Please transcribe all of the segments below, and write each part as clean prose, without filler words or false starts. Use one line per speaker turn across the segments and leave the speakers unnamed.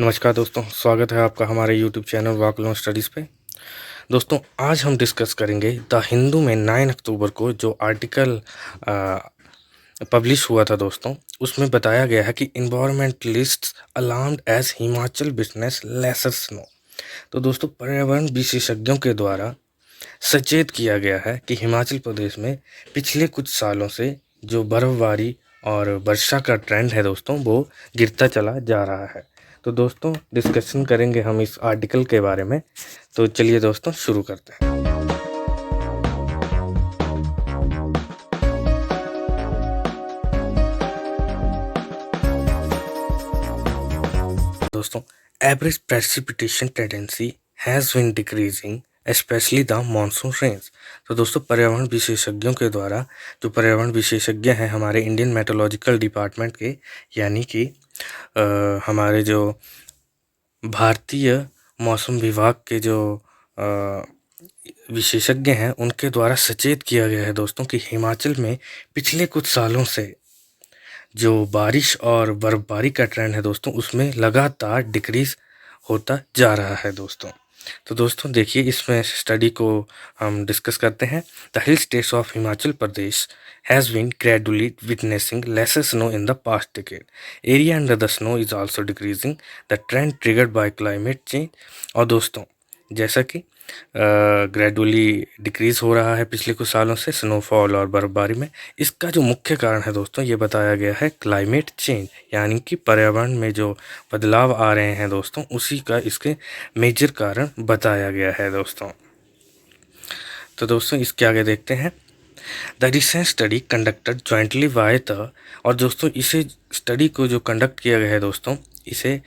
नमस्कार दोस्तों, स्वागत है आपका हमारे यूट्यूब चैनल वाकलोन स्टडीज़ पे। दोस्तों, आज हम डिस्कस करेंगे द हिंदू में 9 अक्टूबर को जो आर्टिकल पब्लिश हुआ था दोस्तों, उसमें बताया गया है कि environmentalists alarmed as Himachal witnesses lesser snow. तो दोस्तों, पर्यावरण विशेषज्ञों के द्वारा सचेत किया गया है कि हिमाचल प्रदेश में पिछले कुछ सालों से जो बर्फबारी और वर्षा का ट्रेंड है दोस्तों, वो गिरता चला जा रहा है। तो दोस्तों, डिस्कशन करेंगे हम इस आर्टिकल के बारे में। तो चलिए दोस्तों, शुरू करते हैं। दोस्तों, average precipitation tendency has been decreasing specially the monsoon range. तो दोस्तों, पर्यावरण विशेषज्ञों के द्वारा, जो पर्यावरण विशेषज्ञ हैं हमारे इंडियन मेट्रोलॉजिकल डिपार्टमेंट के, यानी कि हमारे जो भारतीय मौसम विभाग के जो विशेषज्ञ हैं, उनके द्वारा सचेत किया गया है दोस्तों कि हिमाचल में पिछले कुछ सालों से जो बारिश और बर्फबारी का ट्रेंड है दोस्तों, उसमें लगातार डिक्रीज होता जा रहा है दोस्तों। तो दोस्तों देखिए, इसमें स्टडी को हम डिस्कस करते हैं। The hill states of Himachal Pradesh has been gradually witnessing lesser snow in the past decade. Area under the snow is also decreasing, the trend triggered by climate change. और दोस्तों, जैसा कि ग्रेजुअली डिक्रीज़ हो रहा है पिछले कुछ सालों से स्नोफॉल और बर्फबारी में, इसका जो मुख्य कारण है दोस्तों, ये बताया गया है क्लाइमेट चेंज, यानी कि पर्यावरण में जो बदलाव आ रहे हैं दोस्तों, उसी का इसके मेजर कारण बताया गया है दोस्तों। तो दोस्तों, इसके आगे देखते हैं। The recent study conducted jointly by the, और दोस्तों इसे स्टडी को जो कंडक्ट किया गया है दोस्तों, इसे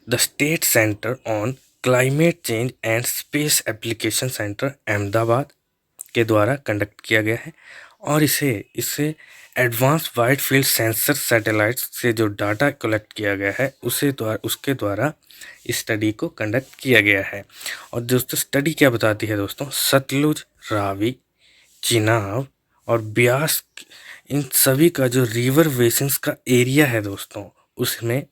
the state centre on climate change and space application centre Ahmedabad के द्वारा कंडक्ट किया गया है। और इससे advance wide field sensor satellite से जो डाटा कलेक्ट किया गया है उसके द्वारा इस स्टडी को कंडक्ट किया गया है। और दोस्तों, स्टडी क्या बताती है दोस्तों, सतलुज, रावी, चिनाब और ब्यास, इन सभी का जो रिवर बेसिन्स का एरिया है दोस्तों, उसमें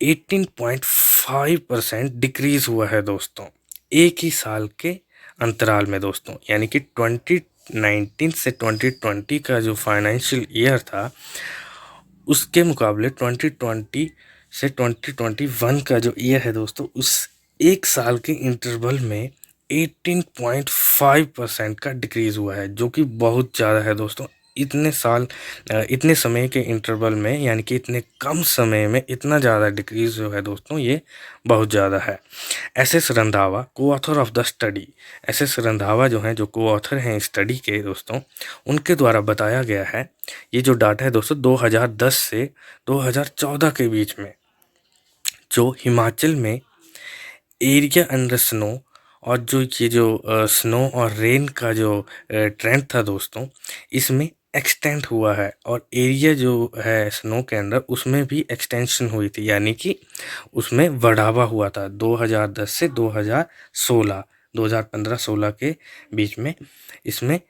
18.5% डिक्रीज हुआ है दोस्तों, एक ही साल के अंतराल में दोस्तों। यानी कि 2019 से 2020 का जो फाइनेंशियल ईयर था, उसके मुकाबले 2020 से 2021 का जो ईयर है दोस्तों, उस एक साल के इंटरवल में 18.5% का डिक्रीज हुआ है, जो कि बहुत ज़्यादा है दोस्तों। इतने समय के इंटरवल में, यानी कि इतने कम समय में इतना ज़्यादा डिक्रीज जो है दोस्तों, ये बहुत ज़्यादा है। एस रंधावा, को author of the study, S Randhawa जो हैं, जो को ऑथर हैं स्टडी के दोस्तों, उनके द्वारा बताया गया है, ये जो डाटा है दोस्तों 2010 से 2014 के बीच में, जो हिमाचल में एरिया अंडर स्नो, और जो ये जो स्नो और रेन का जो ट्रेंड था दोस्तों, इसमें एक्सटेंड हुआ है। और एरिया जो है स्नो के अंदर, उसमें भी एक्सटेंशन हुई थी, यानी कि उसमें बढ़ावा हुआ था 2010 से 2016, 2015-16 के बीच में इसमें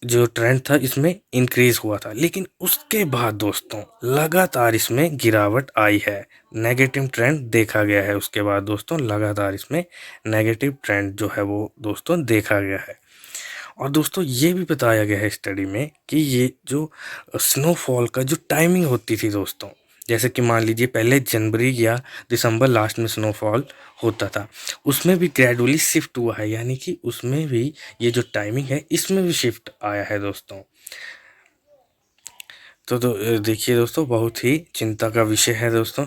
जो ट्रेंड था, इसमें इंक्रीज हुआ था। लेकिन उसके बाद दोस्तों लगातार इसमें गिरावट आई है, नेगेटिव ट्रेंड देखा गया है। उसके बाद दोस्तों लगातार इसमें नेगेटिव ट्रेंड जो है वो दोस्तों देखा गया है। और दोस्तों, ये भी बताया गया है स्टडी में कि ये जो स्नोफॉल का जो टाइमिंग होती थी दोस्तों, जैसे कि मान लीजिए पहले जनवरी या दिसंबर लास्ट में स्नोफॉल होता था, उसमें भी ग्रेजुअली शिफ्ट हुआ है, यानी कि उसमें भी ये जो टाइमिंग है, इसमें भी शिफ्ट आया है दोस्तों। तो देखिए दोस्तों, बहुत ही चिंता का विषय है दोस्तों।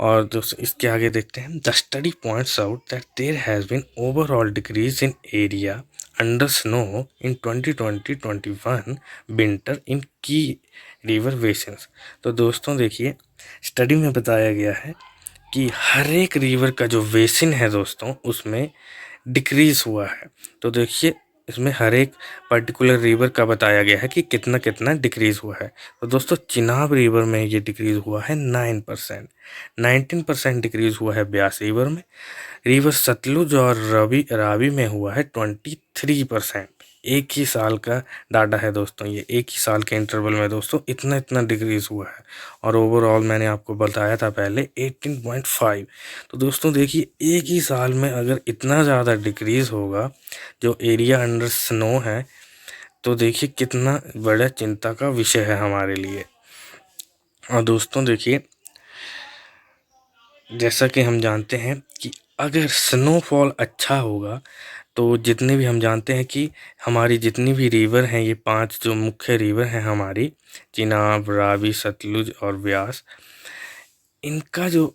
और दोस्तों, इसके आगे देखते हैं। The study points out that there has been overall decrease in area under snow in 2020-21 winter in key river basins. तो दोस्तों देखिए, स्टडी में बताया गया है कि हर एक रिवर का जो बेसिन है दोस्तों, उसमें डिक्रीज हुआ है। तो देखिए, इसमें हर एक पर्टिकुलर रिवर का बताया गया है कि कितना कितना डिक्रीज हुआ है। तो दोस्तों, चिनाब रिवर में ये डिक्रीज हुआ है 9%, 19% डिक्रीज हुआ है ब्यास रिवर में। रिवर सतलुज और रावी में हुआ है 23%। एक ही साल का डाटा है दोस्तों, ये एक ही साल के इंटरवल में दोस्तों इतना डिक्रीज़ हुआ है। और ओवरऑल मैंने आपको बताया था पहले 18.5। तो दोस्तों देखिए, एक ही साल में अगर इतना ज़्यादा डिक्रीज़ होगा जो एरिया अंडर स्नो है, तो देखिए कितना बड़ा चिंता का विषय है हमारे लिए। और दोस्तों देखिए, जैसा कि हम जानते हैं कि अगर स्नोफॉल अच्छा होगा तो जितने भी हम जानते हैं कि हमारी जितनी भी रिवर हैं, ये 5 जो मुख्य रिवर हैं हमारी, चिनाब, रावी, सतलुज और ब्यास, इनका जो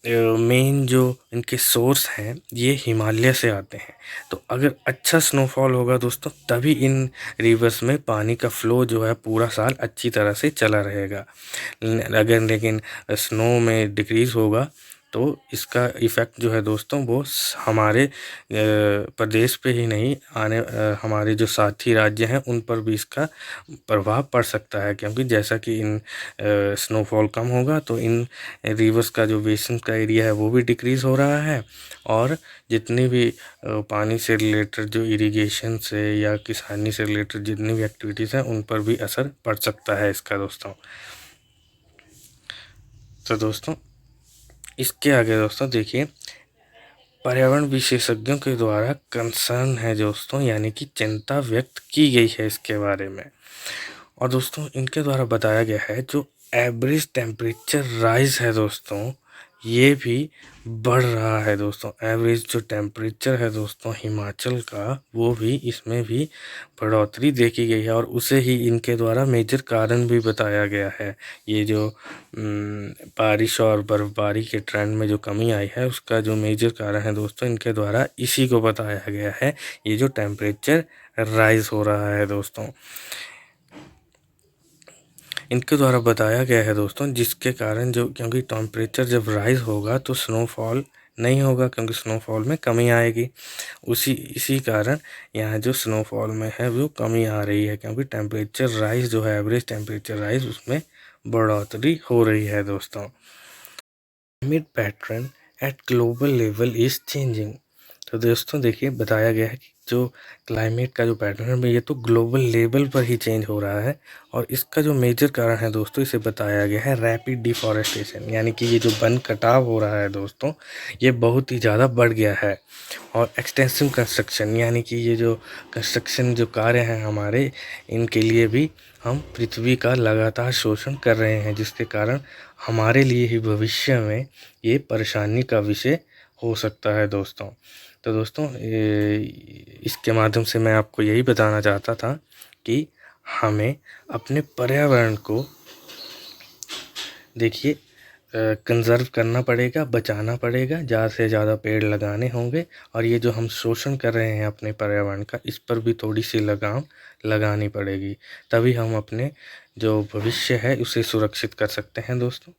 मेन जो इनके सोर्स हैं ये हिमालय से आते हैं। तो अगर अच्छा स्नोफॉल होगा दोस्तों, तभी इन रिवर्स में पानी का फ्लो जो है पूरा साल अच्छी तरह से चला रहेगा। लेकिन स्नो में डिक्रीज़ होगा तो इसका इफ़ेक्ट जो है दोस्तों वो हमारे प्रदेश पे ही नहीं, हमारे जो साथी राज्य हैं उन पर भी इसका प्रभाव पड़ सकता है, क्योंकि जैसा कि इन स्नोफॉल कम होगा तो इन रिवर्स का जो बेसिन का एरिया है वो भी डिक्रीज़ हो रहा है, और जितनी भी पानी से रिलेटेड जो इरिगेशन से या किसानी से रिलेटेड जितनी भी एक्टिविटीज़ हैं उन पर भी असर पड़ सकता है इसका दोस्तों। तो दोस्तों इसके आगे दोस्तों देखिए, पर्यावरण विशेषज्ञों के द्वारा कंसर्न है दोस्तों, यानी कि चिंता व्यक्त की गई है इसके बारे में। और दोस्तों इनके द्वारा बताया गया है जो एवरेज टेम्परेचर राइज है दोस्तों, ये भी बढ़ रहा है दोस्तों। एवरेज जो टेम्परेचर है दोस्तों हिमाचल का, वो भी इसमें भी बढ़ोतरी देखी गई है, और उसे ही इनके द्वारा मेजर कारण भी बताया गया है। ये जो बारिश और बर्फबारी के ट्रेंड में जो कमी आई है उसका जो मेजर कारण है दोस्तों, इनके द्वारा इसी को बताया गया है, ये जो टेम्परेचर राइज हो रहा है दोस्तों। इनके द्वारा बताया गया है दोस्तों, जिसके कारण जो, क्योंकि टेम्परेचर जब राइज होगा तो स्नोफॉल नहीं होगा, क्योंकि स्नोफॉल में कमी आएगी। इसी कारण यहाँ जो स्नोफॉल में है वो कमी आ रही है, क्योंकि टेम्परेचर राइज जो है, एवरेज टेम्परेचर राइज, उसमें बढ़ोतरी हो रही है दोस्तों। Climate pattern at global level is changing. तो दोस्तों देखिए, बताया गया है कि जो क्लाइमेट का जो पैटर्न है ये तो ग्लोबल लेवल पर ही चेंज हो रहा है, और इसका जो मेजर कारण है दोस्तों, इसे बताया गया है रैपिड डिफॉरेस्टेशन, यानी कि ये जो वन कटाव हो रहा है दोस्तों, ये बहुत ही ज़्यादा बढ़ गया है। और एक्सटेंसिव कंस्ट्रक्शन, यानी कि ये जो कंस्ट्रक्शन जो कार्य हैं हमारे, इनके लिए भी हम पृथ्वी का लगातार शोषण कर रहे हैं, जिसके कारण हमारे लिए ही भविष्य में ये परेशानी का विषय हो सकता है दोस्तों। तो दोस्तों इसके माध्यम से मैं आपको यही बताना चाहता था कि हमें अपने पर्यावरण को देखिए कंज़र्व करना पड़ेगा, बचाना पड़ेगा, ज़्यादा से ज़्यादा पेड़ लगाने होंगे, और ये जो हम शोषण कर रहे हैं अपने पर्यावरण का, इस पर भी थोड़ी सी लगाम लगानी पड़ेगी, तभी हम अपने जो भविष्य है उसे सुरक्षित कर सकते हैं दोस्तों।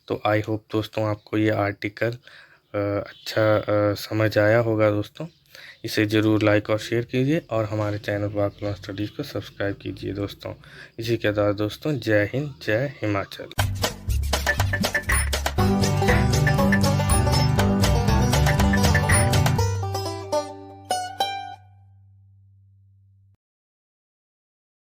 तो आई होप दोस्तों आपको ये आर्टिकल अच्छा समझ आया होगा दोस्तों। इसे ज़रूर लाइक और शेयर कीजिए, और हमारे चैनल वाकलॉन स्टडीज़ को सब्सक्राइब कीजिए दोस्तों। इसी के साथ दोस्तों, जय हिंद, जय हिमाचल।